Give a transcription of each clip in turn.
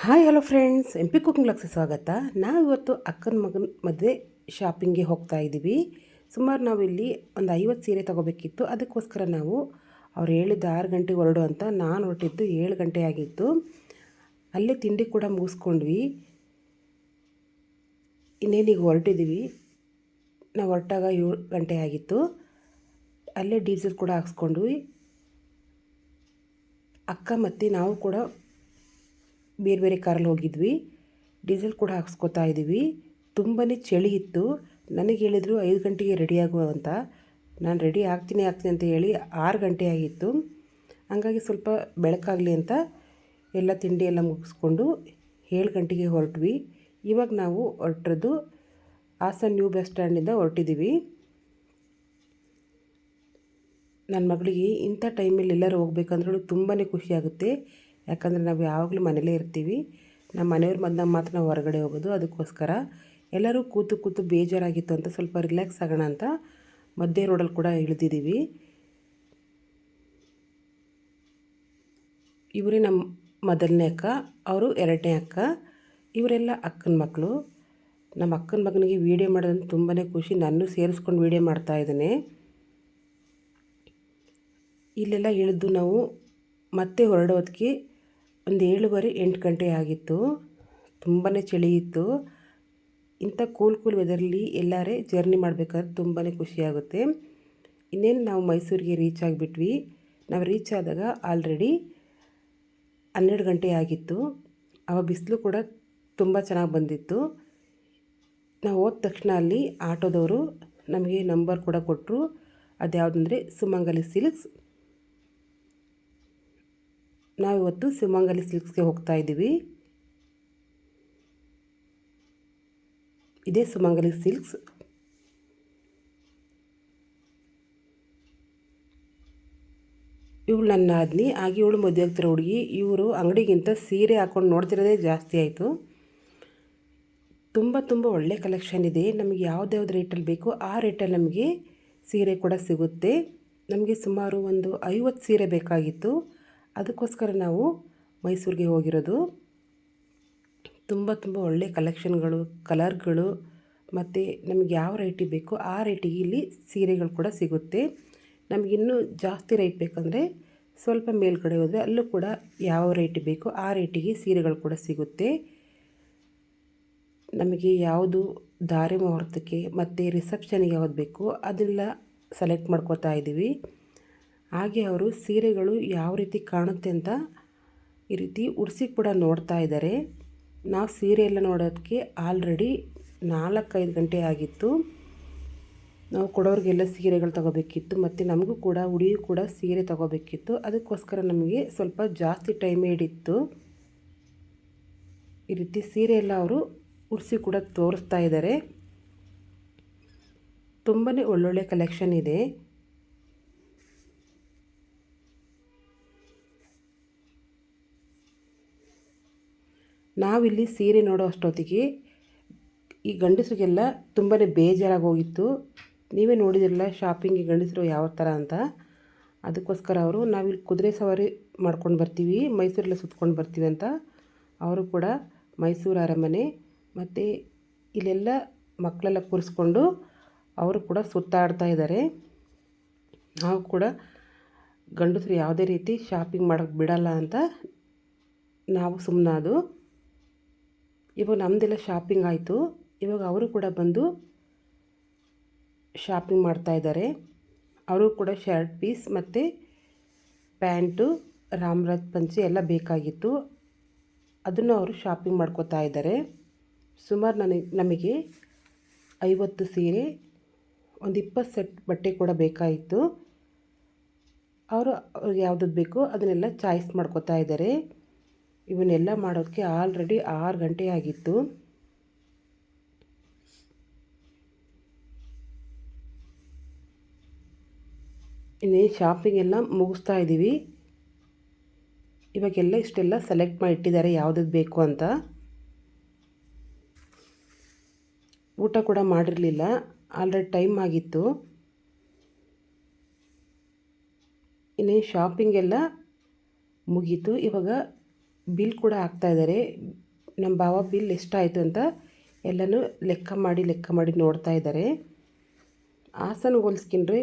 Hi hello friends, M P cooking ಬ್ಲಾಗ್ಸ್ಗೆ ಸ್ವಾಗತ. ನಾವು ಇವತ್ತು ಅಕ್ಕನ ಮಗನ ಮದುವೆ ಶಾಪಿಂಗ್ಗೆ ಹೋಗ್ತಾ ಇದ್ದೀವಿ. ಸುಮಾರು ನಾವಿಲ್ಲಿ ಒಂದು 50 ಸೀರೆ ತೊಗೋಬೇಕಿತ್ತು. ಅದಕ್ಕೋಸ್ಕರ ನಾವು ಅವ್ರು ಹೇಳಿದ್ದು 6 ಗಂಟೆಗೆ ಹೊರಡು ಅಂತ, ನಾನು ಹೊರಟಿದ್ದು 7 ಗಂಟೆ ಆಗಿತ್ತು. ಅಲ್ಲೇ ತಿಂಡಿ ಕೂಡ ಮುಗಿಸ್ಕೊಂಡ್ವಿ. ಇನ್ನೇನೀಗ ಹೊರಟಿದ್ದೀವಿ. ನಾವು ಹೊರಟಾಗ 7 ಗಂಟೆ ಆಗಿತ್ತು. ಅಲ್ಲೇ ಡೀಸೆಲ್ ಕೂಡ ಹಾಕ್ಸ್ಕೊಂಡ್ವಿ. ಅಕ್ಕ ಮತ್ತು ನಾವು ಕೂಡ ಬೇರೆ ಬೇರೆ ಕಾರಲ್ಲಿ ಹೋಗಿದ್ವಿ. ಡೀಸೆಲ್ ಕೂಡ ಹಾಕ್ಸ್ಕೊತಾ ಇದ್ದೀವಿ. ತುಂಬಾ ಚಳಿ ಇತ್ತು. ನನಗೆ ಹೇಳಿದರು 5 ಗಂಟೆಗೆ ರೆಡಿ ಆಗುವ ಅಂತ. ನಾನು ರೆಡಿ ಆಗ್ತೀನಿ ಅಂತ ಹೇಳಿ 6 ಗಂಟೆ ಆಗಿತ್ತು. ಹಂಗಾಗಿ ಸ್ವಲ್ಪ ಬೆಳಕಾಗಲಿ ಅಂತ ಎಲ್ಲ ತಿಂಡಿ ಎಲ್ಲ ಮುಗಿಸ್ಕೊಂಡು 7 ಗಂಟೆಗೆ ಹೊರಟ್ವಿ. ಇವಾಗ ನಾವು ಹೊರಟಿರೋದು ಹಾಸನ ನ್ಯೂ ಬಸ್ ಸ್ಟ್ಯಾಂಡಿಂದ ಹೊರಟಿದ್ದೀವಿ. ನನ್ನ ಮಗಳಿಗೆ ಇಂಥ ಟೈಮಲ್ಲಿ ಎಲ್ಲರೂ ಹೋಗ್ಬೇಕಂದ್ರೂ ತುಂಬಾ ಖುಷಿಯಾಗುತ್ತೆ. ಯಾಕಂದರೆ ನಾವು ಯಾವಾಗಲೂ ಮನೇಲೇ ಇರ್ತೀವಿ. ನಮ್ಮ ಮನೆಯವ್ರು ಬಂದಾಗ ಮಾತ್ರ ನಾವು ಹೊರಗಡೆ ಹೋಗೋದು. ಅದಕ್ಕೋಸ್ಕರ ಎಲ್ಲರೂ ಕೂತು ಬೇಜಾರಾಗಿತ್ತು ಅಂತ ಸ್ವಲ್ಪ ರಿಲ್ಯಾಕ್ಸ್ ಆಗೋಣ ಅಂತ ಮಧ್ಯೆ ರೋಡಲ್ಲಿ ಕೂಡ ಇಳಿದಿದ್ದೀವಿ. ಇವರೇ ನಮ್ಮ ಮೊದಲನೇ ಅಕ್ಕ, ಅವರು ಎರಡನೇ ಅಕ್ಕ. ಇವರೆಲ್ಲ ಅಕ್ಕನ ಮಕ್ಕಳು. ನಮ್ಮ ಅಕ್ಕನ ಮಗನಿಗೆ ವೀಡಿಯೋ ಮಾಡೋದಂತ ತುಂಬಾ ಖುಷಿ. ನನ್ನೂ ಸೇರಿಸ್ಕೊಂಡು ವೀಡಿಯೋ ಮಾಡ್ತಾಯಿದ್ದಾನೆ. ಇಲ್ಲೆಲ್ಲ ಇಳಿದು ನಾವು ಮತ್ತೆ ಹೊರಡೋದಕ್ಕೆ ಒಂದು 7:30 8 ಗಂಟೆ ಆಗಿತ್ತು. ತುಂಬಾ ಚಳಿ ಇತ್ತು. ಇಂಥ ಕೂಲ್ ವೆದರಲ್ಲಿ ಎಲ್ಲರೇ ಜರ್ನಿ ಮಾಡಬೇಕಾದ್ರೆ ತುಂಬಾ ಖುಷಿಯಾಗುತ್ತೆ. ಇನ್ನೇನು ನಾವು ಮೈಸೂರಿಗೆ ರೀಚ್ ಆಗಿಬಿಟ್ವಿ. ನಾವು ರೀಚ್ ಆದಾಗ ಆಲ್ರೆಡಿ 12 ಗಂಟೆ ಆಗಿತ್ತು. ಆವಾಗ ಬಿಸಿಲು ಕೂಡ ತುಂಬ ಚೆನ್ನಾಗಿ ಬಂದಿತ್ತು. ನಾವು ಹೋದ ತಕ್ಷಣ ಅಲ್ಲಿ ಆಟೋದವರು ನಮಗೆ ನಂಬರ್ ಕೂಡ ಕೊಟ್ಟರು. ಅದು ಯಾವುದಂದರೆ ಸುಮಂಗಲಿ ಸಿಲ್ಕ್ಸ್. ನಾವಿವತ್ತು ಸುಮಂಗಲಿ ಸಿಲ್ಕ್ಸ್ಗೆ ಹೋಗ್ತಾ ಇದ್ದೀವಿ. ಇದೇ ಸುಮಂಗಲಿ ಸಿಲ್ಕ್ಸ್. ಇವಳು ನನ್ನ ಆದ್ನಿ ಆಗಿ ಇವಳು ಮದುವೆ ಆಗ್ತಿರೋ ಹುಡುಗಿ. ಇವರು ಅಂಗಡಿಗಿಂತ ಸೀರೆ ಹಾಕ್ಕೊಂಡು ನೋಡ್ತಿರೋದೇ ಜಾಸ್ತಿ ಆಯಿತು. ತುಂಬ ಒಳ್ಳೆ ಕಲೆಕ್ಷನ್ ಇದೆ. ನಮಗೆ ಯಾವ್ದು ರೇಟಲ್ಲಿ ಬೇಕೋ ಆ ರೇಟಲ್ಲಿ ನಮಗೆ ಸೀರೆ ಕೂಡ ಸಿಗುತ್ತೆ. ನಮಗೆ ಸುಮಾರು ಒಂದು 50 ಸೀರೆ ಬೇಕಾಗಿತ್ತು. ಅದಕ್ಕೋಸ್ಕರ ನಾವು ಮೈಸೂರಿಗೆ ಹೋಗಿರೋದು. ತುಂಬ ಒಳ್ಳೆ ಕಲೆಕ್ಷನ್ಗಳು, ಕಲರ್ಗಳು ಮತ್ತು ನಮಗೆ ಯಾವ ರೇಟಿಗೆ ಬೇಕೋ ಆ ರೇಟಿಗೆ ಇಲ್ಲಿ ಸೀರೆಗಳು ಕೂಡ ಸಿಗುತ್ತೆ. ನಮಗಿನ್ನೂ ಜಾಸ್ತಿ ರೇಟ್ ಬೇಕಂದರೆ ಸ್ವಲ್ಪ ಮೇಲ್ಗಡೆ ಹೋದರೆ ಅಲ್ಲೂ ಕೂಡ ಯಾವ ರೇಟಿಗೆ ಬೇಕೋ ಆ ರೇಟಿಗೆ ಸೀರೆಗಳು ಕೂಡ ಸಿಗುತ್ತೆ. ನಮಗೆ ಯಾವುದು ಧಾರೆ ಮುಹೂರ್ತಕ್ಕೆ ಮತ್ತು ರಿಸೆಪ್ಷನಿಗೆ ಯಾವ್ದು ಬೇಕೋ ಅದೆಲ್ಲ ಸೆಲೆಕ್ಟ್ ಮಾಡ್ಕೋತಾ ಇದ್ದೀವಿ. ಹಾಗೆ ಅವರು ಸೀರೆಗಳು ಯಾವ ರೀತಿ ಕಾಣುತ್ತೆ ಅಂತ ಈ ರೀತಿ ಉಡಿಸಿ ಕೂಡ ನೋಡ್ತಾ ಇದ್ದಾರೆ. ನಾವು ಸೀರೆ ಎಲ್ಲ ನೋಡೋದಕ್ಕೆ ಆಲ್ರೆಡಿ 4-5 ಗಂಟೆ ಆಗಿತ್ತು. ನಾವು ಕೊಡೋರಿಗೆಲ್ಲ ಸೀರೆಗಳು ತೊಗೋಬೇಕಿತ್ತು ಮತ್ತು ನಮಗೂ ಕೂಡ ಹುಡುಗಿಗೂ ಕೂಡ ಸೀರೆ ತೊಗೋಬೇಕಿತ್ತು. ಅದಕ್ಕೋಸ್ಕರ ನಮಗೆ ಸ್ವಲ್ಪ ಜಾಸ್ತಿ ಟೈಮ್ ಹಿಡಿತ್ತು. ಈ ರೀತಿ ಸೀರೆ ಎಲ್ಲ ಅವರು ಉಡಿಸಿ ಕೂಡ ತೋರಿಸ್ತಾ ಇದ್ದಾರೆ. ತುಂಬಾ ಒಳ್ಳೊಳ್ಳೆ ಕಲೆಕ್ಷನ್ ಇದೆ. ನಾವಿಲ್ಲಿ ಸೀರೆ ನೋಡೋ ಅಷ್ಟೊತ್ತಿಗೆ ಈ ಗಂಡಸರಿಗೆಲ್ಲ ತುಂಬಾ ಬೇಜಾರಾಗಿ ಹೋಗಿತ್ತು. ನೀವೇ ನೋಡಿದಿರಲ್ಲ ಶಾಪಿಂಗ್ಗೆ ಗಂಡಸರು ಯಾವ ಥರ ಅಂತ. ಅದಕ್ಕೋಸ್ಕರ ಅವರು ನಾವಿಲ್ಲಿ ಕುದುರೆ ಸವಾರಿ ಮಾಡ್ಕೊಂಡು ಬರ್ತೀವಿ, ಮೈಸೂರೆಲ್ಲ ಸುತ್ಕೊಂಡು ಬರ್ತೀವಿ ಅಂತ ಅವರು ಕೂಡ ಮೈಸೂರು ಅರಮನೆ ಮತ್ತು ಇಲ್ಲೆಲ್ಲ ಮಕ್ಕಳೆಲ್ಲ ಕೂರಿಸ್ಕೊಂಡು ಅವರು ಕೂಡ ಸುತ್ತಾಡ್ತಾ ಇದ್ದಾರೆ. ನಾವು ಕೂಡ ಗಂಡಸರು ಯಾವುದೇ ರೀತಿ ಶಾಪಿಂಗ್ ಮಾಡೋಕ್ಕೆ ಬಿಡಲ್ಲ ಅಂತ ನಾವು ಸುಮ್ಮನಾದು. ಇವಾಗ ನಮ್ಮದೆಲ್ಲ ಶಾಪಿಂಗ್ ಆಯಿತು. ಇವಾಗ ಅವರು ಕೂಡ ಬಂದು ಶಾಪಿಂಗ್ ಮಾಡ್ತಾಯಿದ್ದಾರೆ. ಅವರು ಕೂಡ ಶರ್ಟ್ ಪೀಸ್ ಮತ್ತು ಪ್ಯಾಂಟು, ರಾಮರಾಜ್ ಪಂಚೆ ಎಲ್ಲ ಬೇಕಾಗಿತ್ತು. ಅದನ್ನು ಅವರು ಶಾಪಿಂಗ್ ಮಾಡ್ಕೋತಾ ಇದ್ದಾರೆ. ಸುಮಾರು ನಮಗೆ 50 ಸೀರೆ, ಒಂದು 20 ಸೆಟ್ ಬಟ್ಟೆ ಕೂಡ ಬೇಕಾಯಿತು. ಅವ್ರಿಗೆ ಯಾವ್ದು ಬೇಕೋ ಅದನ್ನೆಲ್ಲ ಚಾಯ್ಸ್ ಮಾಡ್ಕೋತಾ ಇದ್ದಾರೆ. ಇವನ್ನೆಲ್ಲ ಮಾಡೋದಕ್ಕೆ ಆಲ್ರೆಡಿ 6 ಗಂಟೆ ಆಗಿತ್ತು. ಇನ್ನೇನು ಶಾಪಿಂಗ್ ಎಲ್ಲ ಮುಗಿಸ್ತಾ ಇದ್ದೀವಿ. ಇವಾಗೆಲ್ಲ ಇಷ್ಟೆಲ್ಲ ಸೆಲೆಕ್ಟ್ ಮಾಡಿ ಇಟ್ಟಿದ್ದಾರೆ ಯಾವುದು ಬೇಕು ಅಂತ. ಊಟ ಕೂಡ ಮಾಡಿರಲಿಲ್ಲ, ಆಲ್ರೆಡಿ ಟೈಮ್ ಆಗಿತ್ತು. ಇನ್ನೇನು ಶಾಪಿಂಗ್ ಎಲ್ಲ ಮುಗೀತು. ಇವಾಗ ಬಿಲ್ ಕೂಡ ಹಾಕ್ತಾಯಿದ್ದಾರೆ. ನಮ್ಮ ಭಾವ ಬಿಲ್ ಎಷ್ಟಾಯಿತು ಅಂತ ಎಲ್ಲನೂ ಲೆಕ್ಕ ಮಾಡಿ ನೋಡ್ತಾ ಇದ್ದಾರೆ. ಹಾಸನ ಹೋಲಿಸ್ಕೊಂಡ್ರೆ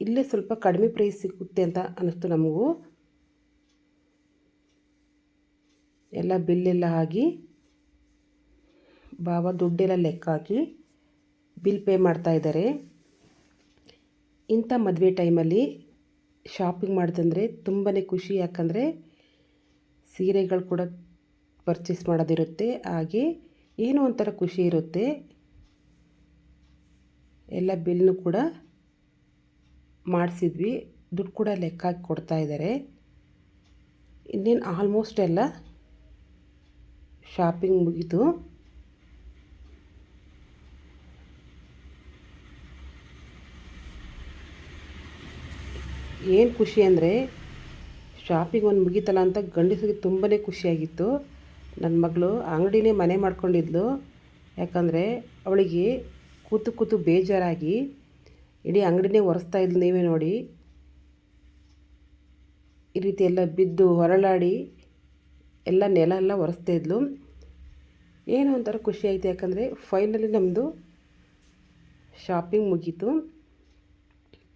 ಇಲ್ಲೇ ಸ್ವಲ್ಪ ಕಡಿಮೆ ಪ್ರೈಸ್ ಸಿಗುತ್ತೆ ಅಂತ ಅನ್ನಿಸ್ತು ನಮಗೂ. ಎಲ್ಲ ಬಿಲ್ಲೆಲ್ಲ ಆಗಿ ಭಾವ ದುಡ್ಡೆಲ್ಲ ಲೆಕ್ಕ ಹಾಕಿ ಬಿಲ್ ಪೇ ಮಾಡ್ತಾ ಇದ್ದಾರೆ. ಇಂಥ ಮದುವೆ ಟೈಮಲ್ಲಿ ಶಾಪಿಂಗ್ ಮಾಡೋದಂದರೆ ತುಂಬಾ ಖುಷಿ. ಯಾಕಂದರೆ ಸೀರೆಗಳು ಕೂಡ ಪರ್ಚೇಸ್ ಮಾಡೋದಿರುತ್ತೆ, ಹಾಗೆ ಏನೋ ಒಂಥರ ಖುಷಿ ಇರುತ್ತೆ. ಎಲ್ಲ ಬಿಲ್ನು ಕೂಡ ಮಾಡಿಸಿದ್ವಿ, ದುಡ್ಡು ಕೂಡ ಲೆಕ್ಕ ಹಾಕಿ ಕೊಡ್ತಾ ಇದ್ದಾರೆ. ಇನ್ನೇನು ಆಲ್ಮೋಸ್ಟ್ ಎಲ್ಲ ಶಾಪಿಂಗ್ ಮುಗೀತು. ಏನು ಖುಷಿ ಅಂದರೆ ಶಾಪಿಂಗ್ ಒಂದು ಮುಗೀತಲ್ಲ ಅಂತ ಗಂಡಸರಿಗೆ ತುಂಬಾ ಖುಷಿಯಾಗಿತ್ತು. ನನ್ನ ಮಗಳು ಅಂಗಡಿನೇ ಮನೆ ಮಾಡ್ಕೊಂಡಿದ್ಲು. ಯಾಕಂದರೆ ಅವಳಿಗೆ ಕೂತು ಬೇಜಾರಾಗಿ ಇಡೀ ಅಂಗಡಿನೇ ಒರೆಸ್ತಾ ಇದ್ಲು. ನೀವೇ ನೋಡಿ, ಈ ರೀತಿ ಎಲ್ಲ ಬಿದ್ದು ಹೊರಳಾಡಿ ಎಲ್ಲ ನೆಲ ಎಲ್ಲ ಒರೆಸ್ತಾ ಇದ್ಲು. ಏನೋ ಒಂಥರ ಖುಷಿ ಆಯಿತು. ಯಾಕಂದರೆ ಫೈನಲಿ ನಮ್ಮದು ಶಾಪಿಂಗ್ ಮುಗೀತು.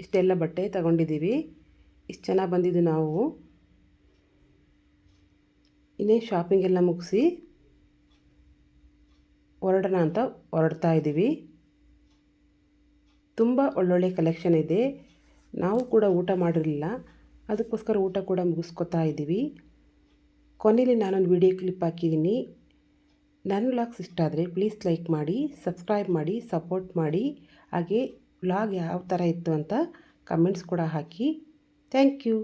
ಇಷ್ಟೆಲ್ಲ ಬಟ್ಟೆ ತಗೊಂಡಿದ್ದೀವಿ, ಇಷ್ಟು ಚೆನ್ನಾಗಿ ಬಂದಿದ್ದು. ನಾವು ಇನ್ನೇ ಶಾಪಿಂಗ್ ಎಲ್ಲ ಮುಗಿಸಿ ಹೊರಡೋಣ ಅಂತ ಹೊರಡ್ತಾ ಇದ್ದೀವಿ. ತುಂಬ ಒಳ್ಳೊಳ್ಳೆ ಕಲೆಕ್ಷನ್ ಇದೆ. ನಾವು ಕೂಡ ಊಟ ಮಾಡಿರಲಿಲ್ಲ, ಅದಕ್ಕೋಸ್ಕರ ಊಟ ಕೂಡ ಮುಗಿಸ್ಕೊತಾ ಇದ್ದೀವಿ. ಕೊನೆಯಲ್ಲಿ ನಾನೊಂದು ವಿಡಿಯೋ ಕ್ಲಿಪ್ ಹಾಕಿದ್ದೀನಿ. ನನ್ನ ವ್ಲಾಗ್ಸ್ ಇಷ್ಟ ಆದರೆ ಪ್ಲೀಸ್ ಲೈಕ್ ಮಾಡಿ, ಸಬ್ಸ್ಕ್ರೈಬ್ ಮಾಡಿ, ಸಪೋರ್ಟ್ ಮಾಡಿ. ಹಾಗೆ ವ್ಲಾಗ್ ಯಾವ ಥರ ಇತ್ತು ಅಂತ ಕಮೆಂಟ್ಸ್ ಕೂಡ ಹಾಕಿ. Thank you.